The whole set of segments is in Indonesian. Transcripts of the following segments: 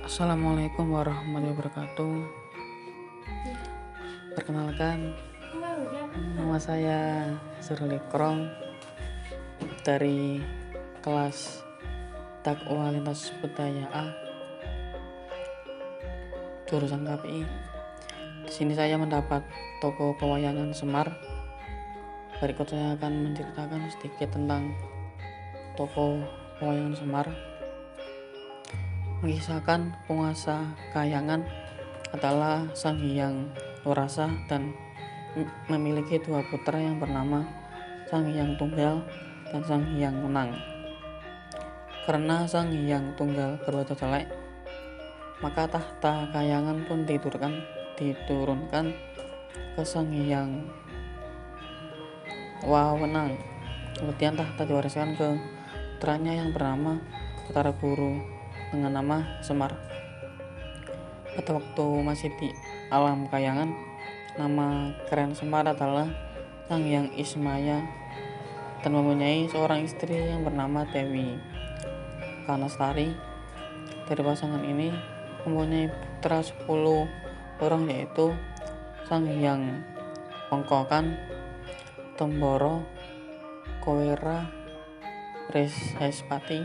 Assalamualaikum warahmatullahi wabarakatuh. Perkenalkan, nama saya Zurul Ikrom dari kelas Dakwah Lintas Budaya A, jurusan KPI. Di sini saya mendapat tokoh pewayangan Semar. Berikut saya akan menceritakan sedikit tentang tokoh pewayangan Semar. Mengisahkan penguasa Kahyangan adalah Sang Hyang Wurasa dan memiliki dua putra yang bernama Sang Hyang Tunggal dan Sang Hyang Wenang. Karena Sang Hyang Tunggal berwajah jelek, maka tahta Kahyangan pun diturunkan ke Sang Hyang Wenang. Kemudian tahta diwariskan ke putranya yang bernama Batara Guru dengan nama Semar. Pada waktu masih di alam Kahyangan, nama keren Semar adalah Sang Hyang Ismaya dan mempunyai seorang istri yang bernama Dewi Kanastari. Dari pasangan ini mempunyai putra 10 orang, yaitu Sang Hyang Pongkokan, Temboro, Kowera, Reshespati,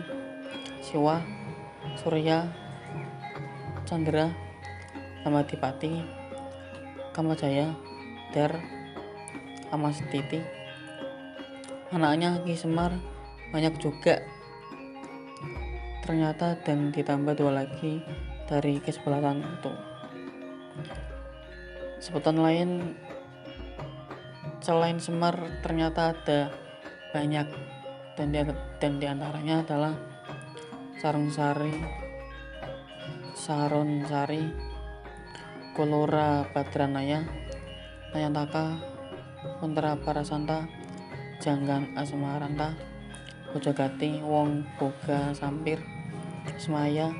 Siwa, Surya, Chandra, Samadipati, Kamajaya, Dar, Amastiti. Anaknya Ki Semar banyak juga ternyata, dan ditambah 2 lagi dari kesebelasan itu. Sebutan lain selain Semar ternyata ada banyak, dan di antaranya adalah Sarunsari, Kulura Badranaya, Nayantaka, Puntara Parasanta, Janggan Asmaranta, Bojogati, Wong Boga Sampir, Semaya,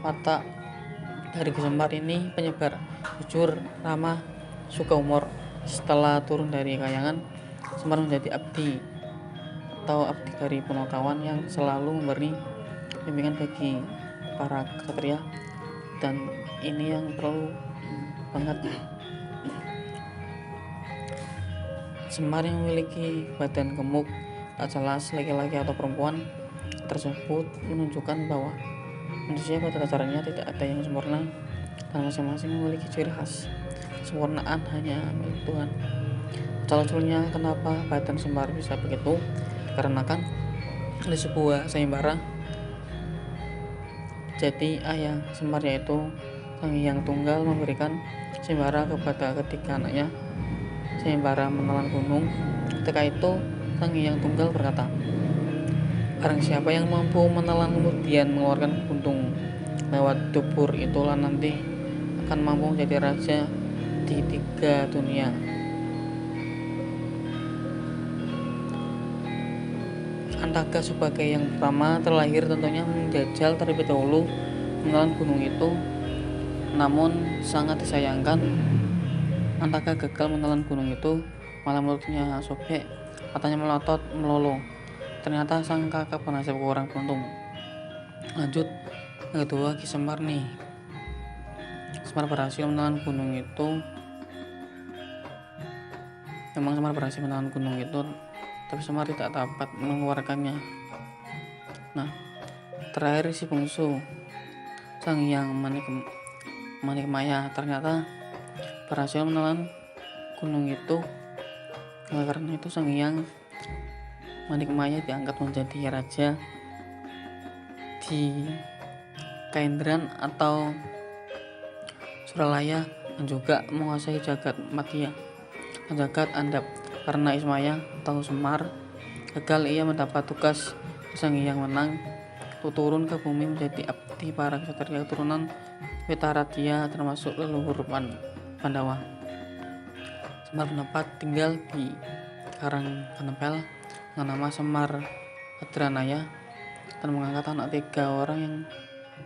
Watak. Dari Ki Semar ini penyebar, jujur, ramah, suka humor. Setelah turun dari Kahyangan, Semar menjadi abdi dari Punokawan yang selalu memberi bimbingan bagi para ksatria, dan ini yang perlu banget. Semar yang memiliki badan gemuk, tak jelas laki-laki atau perempuan, tersebut menunjukkan bahwa manusia pada dasarnya tidak ada yang sempurna, dan masing-masing memiliki ciri khas. Kesempurnaan hanya milik Tuhan. Asal-usulnya kenapa badan Semar bisa begitu, dikarenakan di sebuah sayembara, jadi ayah Semar yaitu Sang Hyang Tunggal memberikan sayembara kepada ketiga anaknya, sayembara menelan gunung. Ketika itu Sang Hyang Tunggal berkata, barang siapa yang mampu menelan kemudian mengeluarkan gunung lewat dubur, itulah nanti akan mampu menjadi raja di 3 dunia. Antaka sebagai yang pertama terlahir tentunya menjajal terlebih dahulu menelan gunung itu, namun sangat disayangkan Antaka gagal menelan gunung itu, malah mulutnya sobek, matanya melotot melolo. Ternyata sang kakak bernasib kurang beruntung. Lanjut, yang kedua Ki Semar nih. Semar berhasil menelan gunung itu. Memang Semar berhasil menelan gunung itu, tapi Semar tidak dapat mengeluarkannya. Nah, terakhir si bungsu Sang Hyang Manikmaya ternyata berhasil menelan gunung itu. Karena itu Sang Hyang Manikmaya diangkat menjadi raja di Kaindran atau Suralaya, dan juga menguasai jagat Madya dan jagat Andap. Karena Ismaya atau Semar gagal, ia mendapat tugas Sang Hyang Wenang untuk turun ke bumi menjadi abdi para ksatria keturunan Witaradya, termasuk leluhur Pandawa. Semar mendapat tinggal di Karang Kanempel dengan nama Semar Badranaya dan mengangkat anak 3 orang yang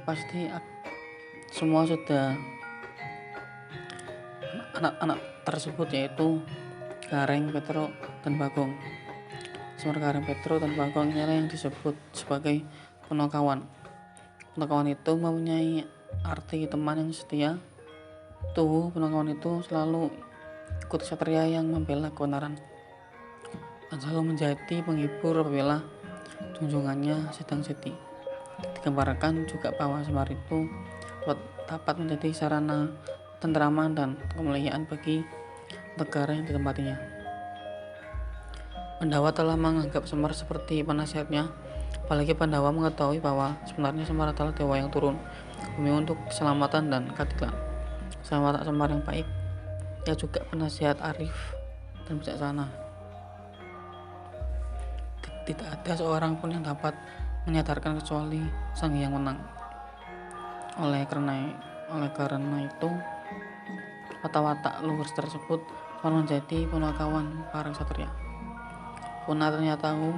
pasti semua sudah anak-anak tersebut, yaitu Gareng, Petro, dan Bagong. Semar, Gareng, Petro, dan Bagong inilah yang disebut sebagai Punokawan. Punokawan itu mempunyai arti teman yang setia. Tuh, Punakawan itu selalu ikut ksatria yang membela kebenaran dan selalu menjadi penghibur apabila junjungannya sedang sedih. Digambarkan juga bahwa Semar itu dapat menjadi sarana tentraman dan kemuliaan bagi negara yang ditempatinya. Pandawa telah menganggap Semar seperti penasihatnya, apalagi Pandawa mengetahui bahwa sebenarnya Semar adalah dewa yang turun ke bumi untuk keselamatan dan keadilan. Sama tak Semar yang baik, ia juga penasihat arif dan bijaksana. Tidak ada seorang pun yang dapat menyadarkan kecuali Sang Hyang Wenang. Oleh karena itu, watak-watak luhur tersebut malah menjadi punakawan para ksatria. Puna artinya tahu,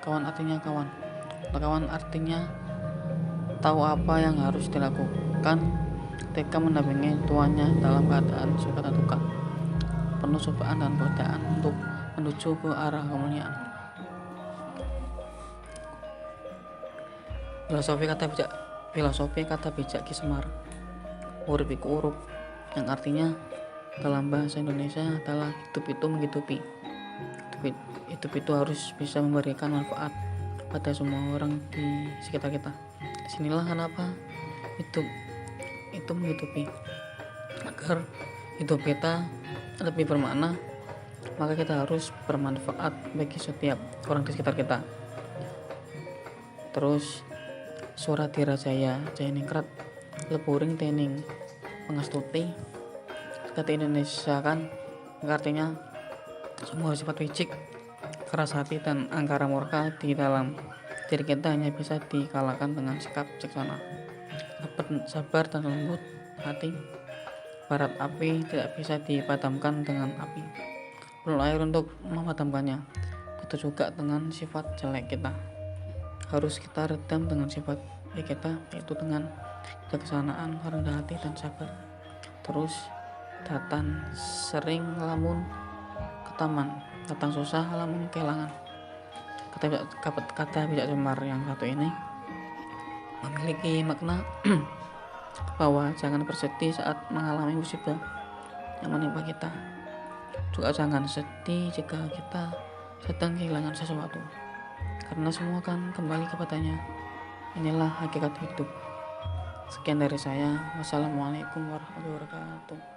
kawan artinya kawan. Punakawan artinya tahu apa yang harus dilakukan ketika mendampingi tuannya dalam keadaan suka dan duka, penuh cobaan dan godaan untuk menuju ke arah kemuliaan. Filosofi kata bijak Ki Semar, urip iku urup, yang artinya dalam bahasa Indonesia adalah hidup itu menghidupi. Hidup itu harus bisa memberikan manfaat pada semua orang di sekitar kita. Disinilah kenapa hidup itu menghidupi. Agar hidup kita lebih bermakna, maka kita harus bermanfaat bagi setiap orang di sekitar kita. Terus Surat Dirajaya Jayaningrat lepuring tening pangastuti kata Indonesia kan artinya semua sifat licik, keras hati dan angkara murka di dalam diri kita hanya bisa dikalahkan dengan sikap bijaksana, sabar dan lembut hati. Barat api tidak bisa dipadamkan dengan api, perlu air untuk memadamkannya. Itu juga dengan sifat jelek kita, harus kita redam dengan sifat baik kita, yaitu dengan kebijaksanaan, rendah hati dan sabar. Terus datang sering lamun ketaman, datang susah lamun kehilangan. Kata bijak Semar yang satu ini memiliki makna bahwa jangan bersedih saat mengalami musibah yang menimpa kita. Juga jangan sedih jika kita sedang kehilangan sesuatu, karena semua akan kembali kepadanya. Inilah hakikat hidup. Sekian dari saya. Wassalamualaikum warahmatullahi wabarakatuh.